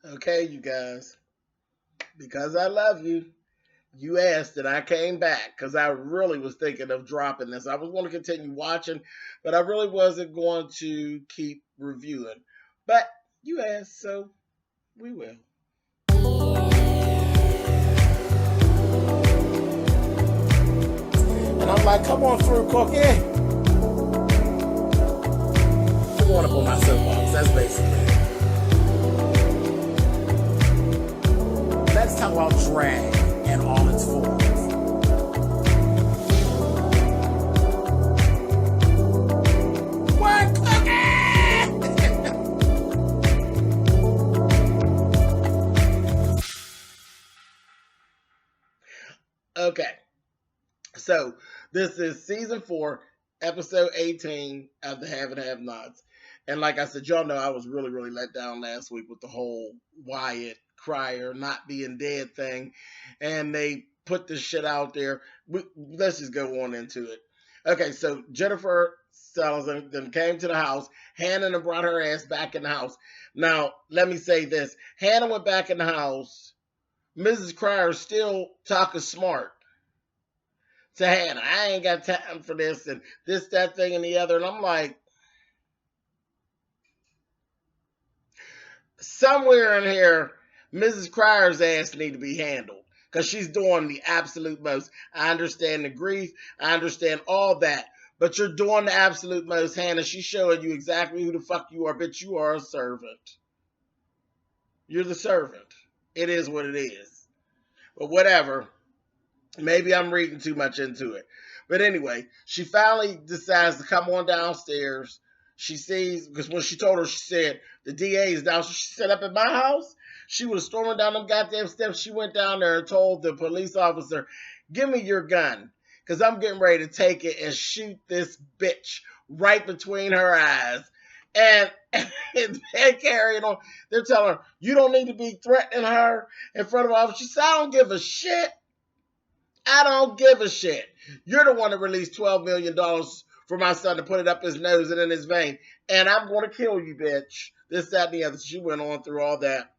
Okay, you guys, because I love you, you asked and I came back because I really was thinking of dropping this. I was going to continue watching, but I really wasn't going to keep reviewing. But you asked, so we will. And I'm like, come on through, Cookie. Come on up on my soapbox. That's basically it. Let's talk about drag in all its forms. What, okay, so this is season 4, episode 18 of the Have and Have Nots. And like I said, y'all know I was really, really let down last week with the whole Wyatt Crier not being dead thing. And they put this shit out there. Let's just go on into it. Okay, so Jennifer Sullivan then came to the house. Hannah brought her ass back in the house. Now, let me say this. Hannah went back in the house. Mrs. Crier still talking smart to Hannah. I ain't got time for this and this, that thing, and the other. And I'm like, somewhere in here, Mrs. Crier's ass need to be handled because she's doing the absolute most. I understand the grief. I understand all that. But you're doing the absolute most, Hannah. She's showing you exactly who the fuck you are. Bitch, you are a servant. You're the servant. It is what it is. But whatever. Maybe I'm reading too much into it. But anyway, she finally decides to come on downstairs. She sees, because when she told her, she said, the DA is down. So she said, up at my house? She was storming down them goddamn steps. She went down there and told the police officer, give me your gun, because I'm getting ready to take it and shoot this bitch right between her eyes. And, and carrying on. They're telling her, you don't need to be threatening her in front of her. She said, I don't give a shit. I don't give a shit. You're the one that released $12 million for my son to put it up his nose and in his vein. And I'm going to kill you, bitch. This, that, and the other. She went on through all that.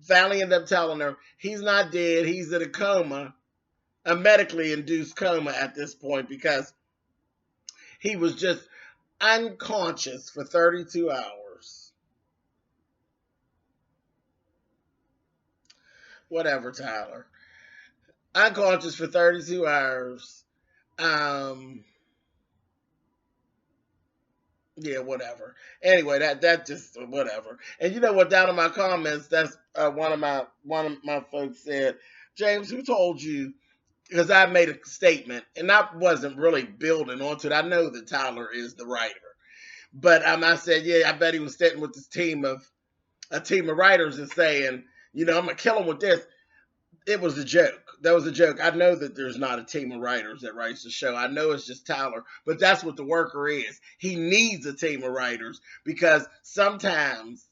Finally ended up telling her he's not dead. He's in a coma, a medically induced coma at this point because he was just unconscious for 32 hours. Whatever, Tyler. Unconscious for 32 hours. Yeah, whatever. Anyway, that just whatever. And you know what? Down in my comments, that's one of my folks said, James, who told you? Because I made a statement, and I wasn't really building onto it. I know that Tyler is the writer, but I said, yeah, I bet he was sitting with this a team of writers and saying, I'm gonna kill him with this. It was a joke. That was a joke. I know that there's not a team of writers that writes the show. I know it's just Tyler, but that's what the worker is. He needs a team of writers because sometimes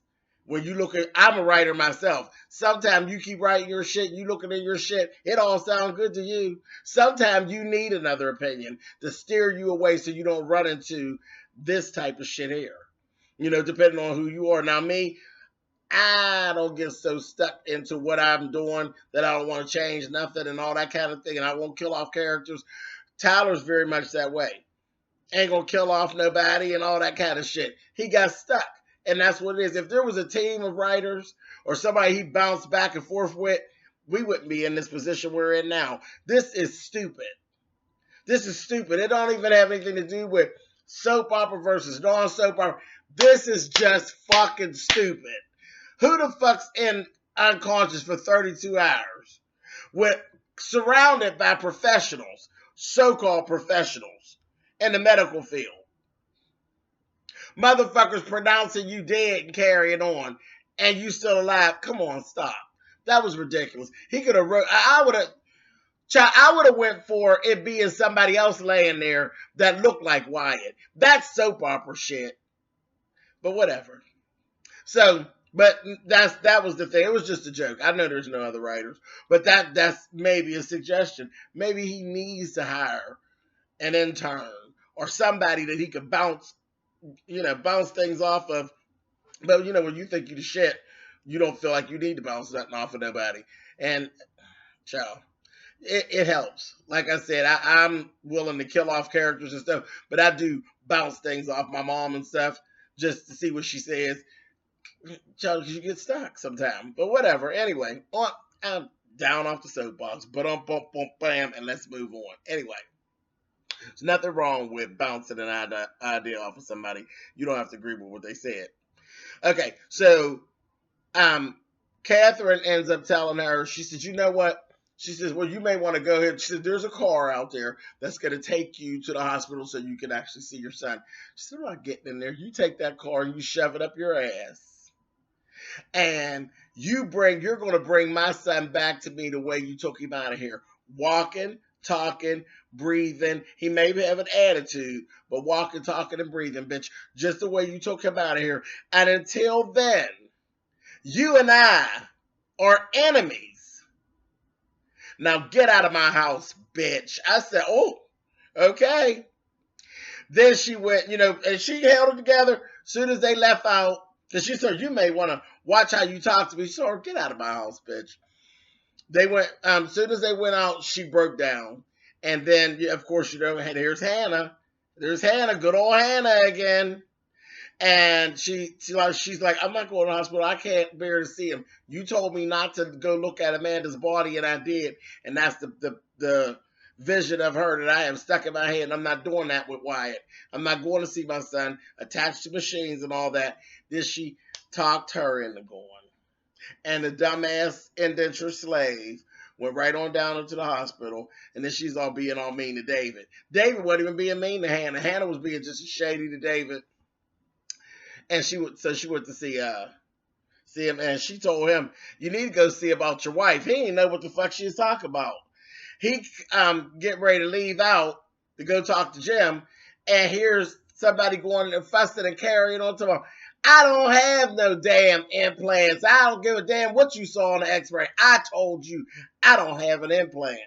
when you look at, I'm a writer myself. Sometimes you keep writing your shit, you looking at your shit, it all sounds good to you. Sometimes you need another opinion to steer you away so you don't run into this type of shit here. Depending on who you are. Now, me, I don't get so stuck into what I'm doing that I don't want to change nothing and all that kind of thing, and I won't kill off characters. Tyler's very much that way. Ain't gonna kill off nobody and all that kind of shit. He got stuck, and that's what it is. If there was a team of writers or somebody he bounced back and forth with, we wouldn't be in this position we're in now. This is stupid. This is stupid. It don't even have anything to do with soap opera versus non-soap opera. This is just fucking stupid. Who the fuck's in unconscious for 32 hours with surrounded by professionals, so-called professionals in the medical field? Motherfuckers pronouncing you dead and carrying on, and you still alive. Come on, stop. That was ridiculous. He could have wrote. I would have went for it being somebody else laying there that looked like Wyatt. That's soap opera shit. But whatever. So, but that was the thing. It was just a joke. I know there's no other writers, but that's maybe a suggestion. Maybe he needs to hire an intern or somebody that he could bounce things off of. But when you think you the shit, you don't feel like you need to bounce nothing off of nobody. And, child, it helps. Like I said, I'm willing to kill off characters and stuff, but I do bounce things off my mom and stuff just to see what she says. Child, you get stuck sometimes. But whatever. Anyway, I'm down off the soapbox. But bam, and let's move on. Anyway, there's nothing wrong with bouncing an idea off of somebody. You don't have to agree with what they said. Okay, so Catherine ends up telling her, she says, you know what? She says, well, you may want to go ahead. She says, there's a car out there that's going to take you to the hospital so you can actually see your son. She said, I'm not getting in there. You take that car and you shove it up your ass. And you're going to bring my son back to me the way you took him out of here. Walking, talking, breathing. He may have an attitude, but walking, talking, and breathing, bitch. Just the way you took him out of here. And until then, you and I are enemies. Now get out of my house, bitch. I said, oh, okay. Then she went, and she held it together. As soon as they left out, because she said, you may want to watch how you talk to me. She said, get out of my house, bitch. They went, as soon as they went out, she broke down. And then, of course, here's Hannah. There's Hannah, good old Hannah again. And she's like, I'm not going to the hospital. I can't bear to see him. You told me not to go look at Amanda's body, and I did. And that's the vision of her that I have stuck in my head. And I'm not doing that with Wyatt. I'm not going to see my son attached to machines and all that. Then she talked her into going. And the dumbass indentured slave went right on down into the hospital. And then she's all being all mean to David. David wasn't even being mean to Hannah. Hannah was being just shady to David. And she went to see him, and she told him, you need to go see about your wife. He didn't know what the fuck she was talking about. He get ready to leave out to go talk to Jim, and here's somebody going and fussing and carrying on to him. I don't have no damn implants. I don't give a damn what you saw on the x-ray. I told you I don't have an implant.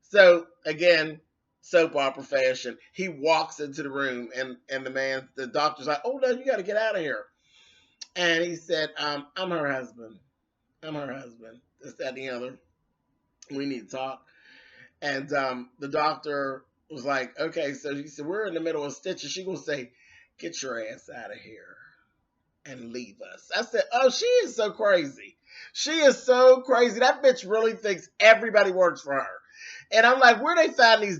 So, again, soap opera fashion, he walks into the room, and the doctor's like, oh, no, you got to get out of here. And he said, I'm her husband. I'm her husband. This, that, and the other. We need to talk. And the doctor was like, okay. So he said, we're in the middle of stitches. She going to say, get your ass out of here and leave us. I said, oh, she is so crazy. She is so crazy. That bitch really thinks everybody works for her. And I'm like, where you find this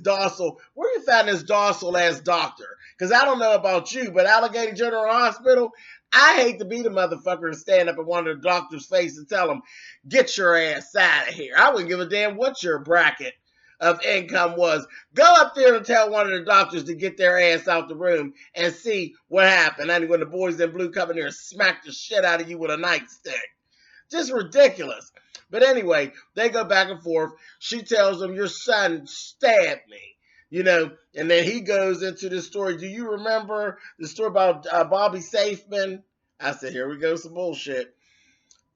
docile ass doctor? Because I don't know about you, but Allegheny General Hospital, I hate to be the motherfucker to stand up in one of the doctor's face and tell them, get your ass out of here. I wouldn't give a damn what your bracket of income was. Go up there and tell one of the doctors to get their ass out the room and see what happened. And when the boys in blue come in there and smack the shit out of you with a nightstick. Just ridiculous. But anyway, they go back and forth. She tells him, your son stabbed me, and then he goes into this story. Do you remember the story about Bobby Safeman? I said, here we go, some bullshit.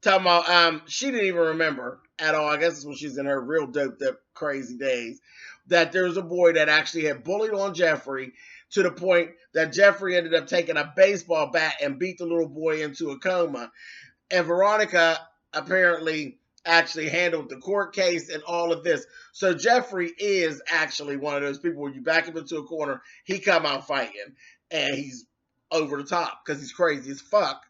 Talking about, she didn't even remember at all. I guess it's when she's in her real doped up crazy days, that there was a boy that actually had bullied on Jeffrey to the point that Jeffrey ended up taking a baseball bat and beat the little boy into a coma. And Veronica apparently actually handled the court case and all of this. So Jeffrey is actually one of those people where you back him into a corner, he come out fighting, and he's over the top because he's crazy as fuck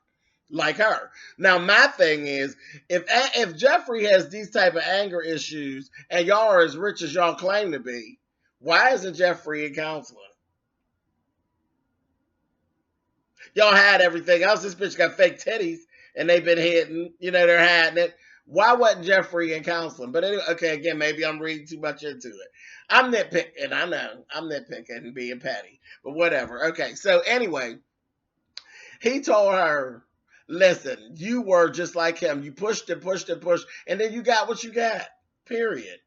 like her. Now, my thing is, if Jeffrey has these type of anger issues and y'all are as rich as y'all claim to be, why isn't Jeffrey in counseling? Y'all had everything else. This bitch got fake titties and they've been hidden. They're hiding it. Why wasn't Jeffrey in counseling? But anyway, okay, again, maybe I'm reading too much into it. I'm nitpicking. I know. I'm nitpicking and being petty. But whatever. Okay, so anyway, he told her, listen, you were just like him. You pushed and pushed and pushed, and then you got what you got, period.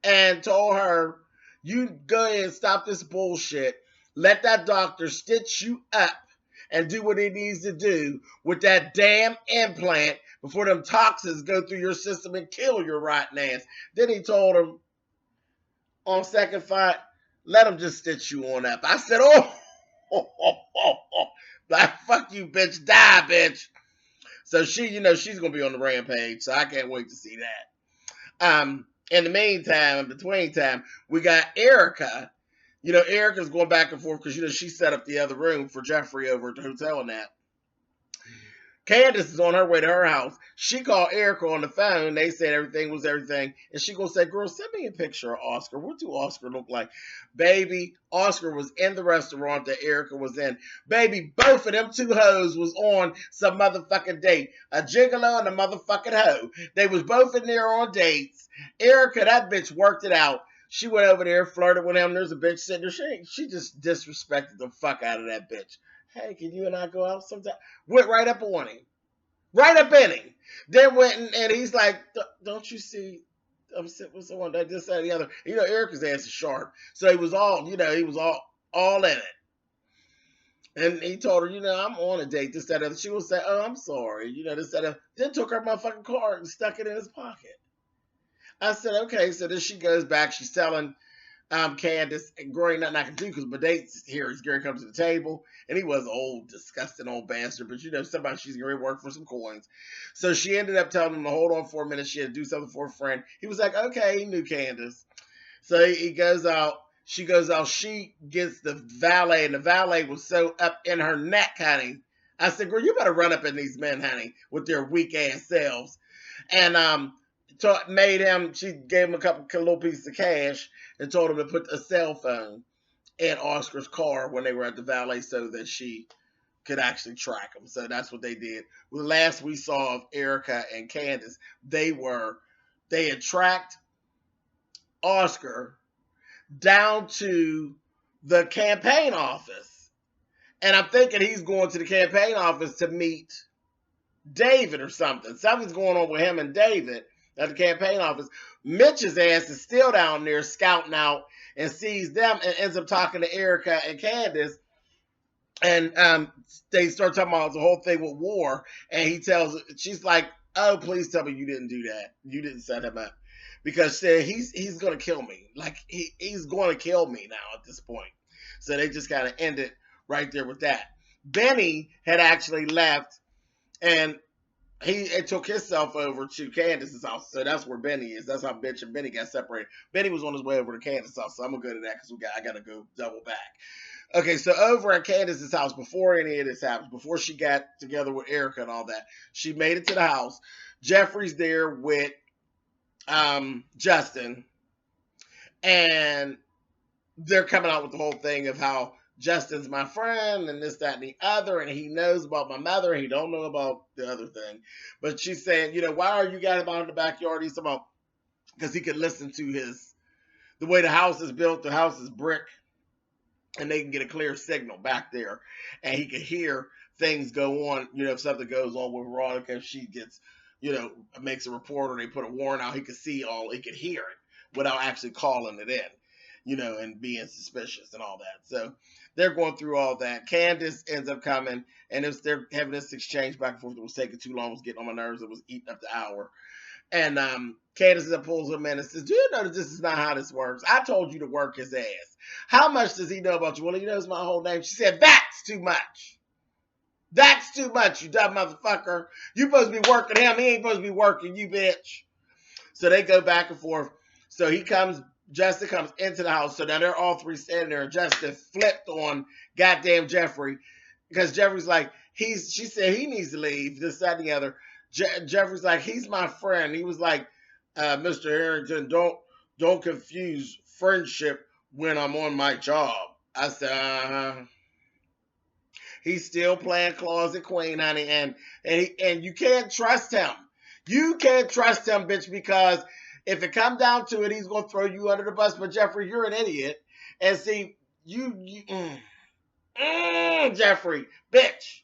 And told her, you go ahead and stop this bullshit. Let that doctor stitch you up and do what he needs to do with that damn implant before them toxins go through your system and kill your rotten ass. Then he told him, on second thought, let him just stitch you on up. I said, like, fuck you, bitch. Die, bitch. So she, she's gonna be on the rampage. So I can't wait to see that. In the meantime, in between time, we got Erica. Erica's going back and forth because she set up the other room for Jeffrey over at the hotel and that. Candace is on her way to her house. She called Erica on the phone. They said everything was everything. And she gonna say, girl, send me a picture of Oscar. What do Oscar look like? Baby, Oscar was in the restaurant that Erica was in. Baby, both of them two hoes was on some motherfucking date. A gigolo and a motherfucking hoe. They was both in there on dates. Erica, that bitch worked it out. She went over there, flirted with him. There's a bitch sitting there. She just disrespected the fuck out of that bitch. Hey, can you and I go out sometime? Went right up on him. Right up in him. Then went and he's like, don't you see I'm sitting with someone that this, that, and the other. Erica's ass is sharp. So he was all in it. And he told her, I'm on a date, this, that, and other. She would say, oh, I'm sorry, this, that, and other. Then took her motherfucking card and stuck it in his pocket. I said, okay. So then she goes back. She's telling Candace, and girl, ain't nothing I can do because my date's here. Gary comes to the table, and he was an old, disgusting old bastard, but somebody she's going to work for some coins. So she ended up telling him to hold on for a minute. She had to do something for a friend. He was like, okay, he knew Candace. So he goes out. She goes out. She gets the valet, and the valet was so up in her neck, honey. I said, girl, you better run up in these men, honey, with their weak ass selves. And she gave him a little piece of cash and told him to put a cell phone in Oscar's car when they were at the valet so that she could actually track him. So that's what they did. Well, the last we saw of Erica and Candace, they had tracked Oscar down to the campaign office. And I'm thinking he's going to the campaign office to meet David or something. Something's going on with him and David at the campaign office. Mitch's ass is still down there scouting out and sees them and ends up talking to Erica and Candace. And they start talking about the whole thing with war. And she's like, oh, please tell me you didn't do that. You didn't set him up. Because he's going to kill me. Like, he's going to kill me now at this point. So they just kind of ended right there with that. Benny had actually left, and he took himself over to Candace's house. So that's where Benny is. That's how bitch and Benny got separated. Benny was on his way over to Candace's house. So I'm going to go to that because I got to go double back. Okay, so over at Candace's house, before any of this happened, before she got together with Erica and all that, she made it to the house. Jeffrey's there with Justin, and they're coming out with the whole thing of how Justin's my friend and this, that, and the other, and he knows about my mother, and he don't know about the other thing. But she's saying, why are you guys out in the backyard? He's talking about because he could listen to the way the house is built. The house is brick, and they can get a clear signal back there, and he could hear things go on. If something goes on with Veronica, if she gets, makes a report or they put a warrant out, he could hear it without actually calling it in, and being suspicious and all that. So they're going through all that. Candace ends up coming, and they're having this exchange back and forth. It was taking too long. It was getting on my nerves. It was eating up the hour. And Candace pulls him in and says, do you know that this is not how this works? I told you to work his ass. How much does he know about you? Well, he knows my whole name. She said, that's too much. That's too much, you dumb motherfucker. You supposed to be working him. He ain't supposed to be working you, bitch. So they go back and forth. So Justin comes into the house. So now they're all three standing there. And Justin flipped on goddamn Jeffrey. Because Jeffrey's like, she said he needs to leave. This, that, and the other. Jeffrey's like, he's my friend. He was like, Mr. Harrington, don't confuse friendship when I'm on my job. I said, He's still playing closet queen, honey, and you can't trust him. You can't trust him, bitch, because if it come down to it, he's gonna throw you under the bus. But Jeffrey, you're an idiot, and see Jeffrey, bitch.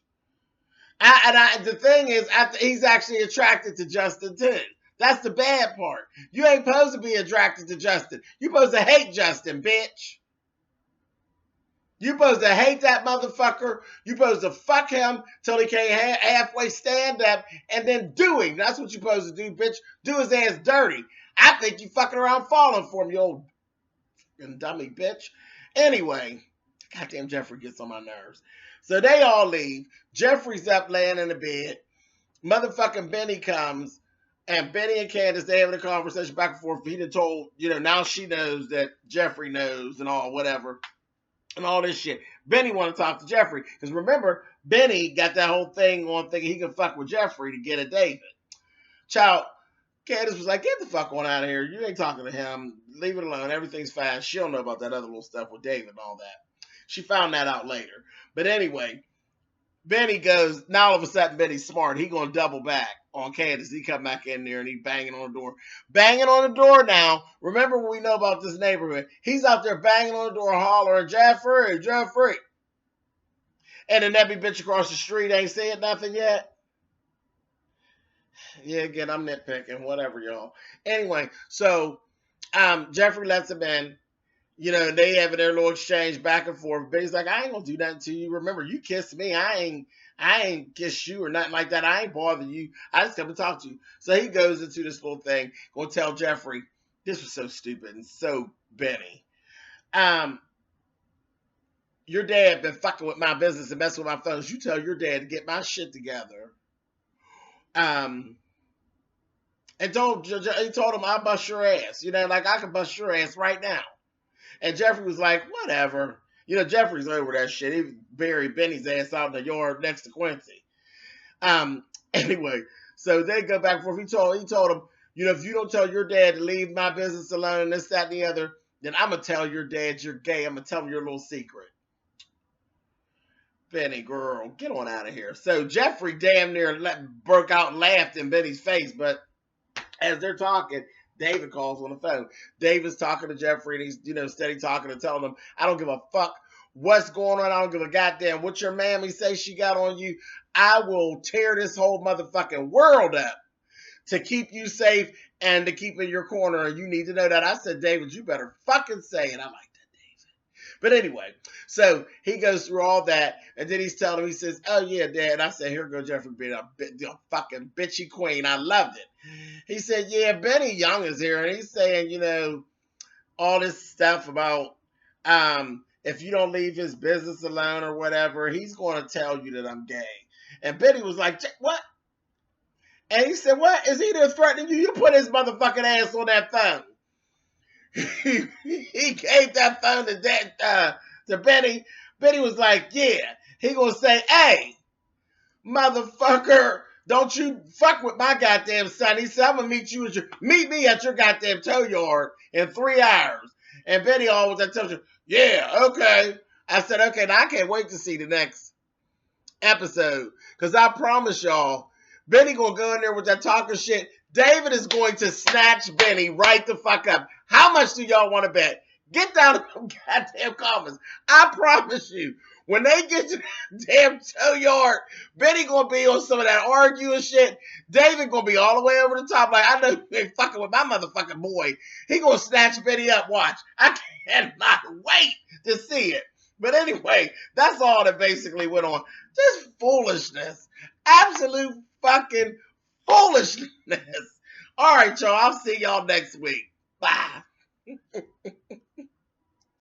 The thing is, he's actually attracted to Justin too. That's the bad part. You ain't supposed to be attracted to Justin. You supposed to hate Justin, bitch. You supposed to hate that motherfucker. You supposed to fuck him till he can't halfway stand up and then do him. That's what you supposed to do, bitch. Do his ass dirty. I think you fucking around falling for him, you old dummy bitch. Anyway, goddamn Jeffrey gets on my nerves. So they all leave. Jeffrey's up laying in the bed. Motherfucking Benny comes, and Benny and Candace, they having a conversation back and forth. He done told, now she knows that Jeffrey knows and all, whatever, and all this shit. Benny want to talk to Jeffrey. Because remember, Benny got that whole thing on thinking he can fuck with Jeffrey to get at David. Child, Candace was like, get the fuck on out of here. You ain't talking to him. Leave it alone. Everything's fine. She don't know about that other little stuff with David and all that. She found that out later. But anyway, Benny goes, now all of a sudden Benny's smart. He gonna double back on Candace. He come back in there and he banging on the door. Banging on the door now. Remember what we know about this neighborhood. He's out there banging on the door, hollering, Jeffrey, Jeffrey. And the nebby bitch across the street ain't saying nothing yet. Yeah, again, I'm nitpicking, whatever, y'all. Anyway, so Jeffrey lets him in. They have their little exchange back and forth. Benny's like, I ain't gonna do nothing to you. Remember, you kissed me. I ain't kiss you or nothing like that. I ain't bother you. I just come to talk to you. So he goes into this little thing, gonna tell Jeffrey, this was so stupid and so Benny. Your dad been fucking with my business and messing with my phones. You tell your dad to get my shit together. And he told him, I'll bust your ass. Like I can bust your ass right now. And Jeffrey was like, whatever. Jeffrey's over that shit. He buried Benny's ass out in the yard next to Quincy. Anyway, so they go back and forth. He told him, if you don't tell your dad to leave my business alone, this, that, and the other, then I'm going to tell your dad you're gay. I'm going to tell him your little secret. Benny, girl, get on out of here. So Jeffrey damn near broke out and laughed in Benny's face, but as they're talking, David calls on the phone. David's talking to Jeffrey, and he's, steady talking and telling him, I don't give a fuck what's going on. I don't give a goddamn what your mammy say she got on you. I will tear this whole motherfucking world up to keep you safe and to keep in your corner, and you need to know that. I said, David, you better fucking say it. I'm like, but anyway, so he goes through all that, and then he's telling him, he says, oh, yeah, Dad. I said, here goes Jeffrey being a fucking bitchy queen. I loved it. He said, yeah, Benny Young is here, and he's saying, all this stuff about if you don't leave his business alone or whatever, he's going to tell you that I'm gay. And Benny was like, what? And he said, what? Is he there threatening you? You put his motherfucking ass on that phone. He gave that phone to Benny. Benny was like, yeah. He gonna say, hey, motherfucker, don't you fuck with my goddamn son. He said, I'm gonna meet me at your goddamn tow yard in 3 hours. And Benny always tells you, yeah, okay. I said, okay, now I can't wait to see the next episode. Because I promise y'all, Benny gonna go in there with that talking shit. David is going to snatch Benny right the fuck up. How much do y'all want to bet? Get down in the goddamn comments. I promise you, when they get to the damn tow yard, Benny gonna be on some of that arguing shit. David gonna be all the way over the top. Like, I know you ain't fucking with my motherfucking boy. He gonna snatch Benny up. Watch. I cannot wait to see it. But anyway, that's all that basically went on. Just foolishness. Absolute fucking foolishness. All right, y'all. I'll see y'all next week. Bye.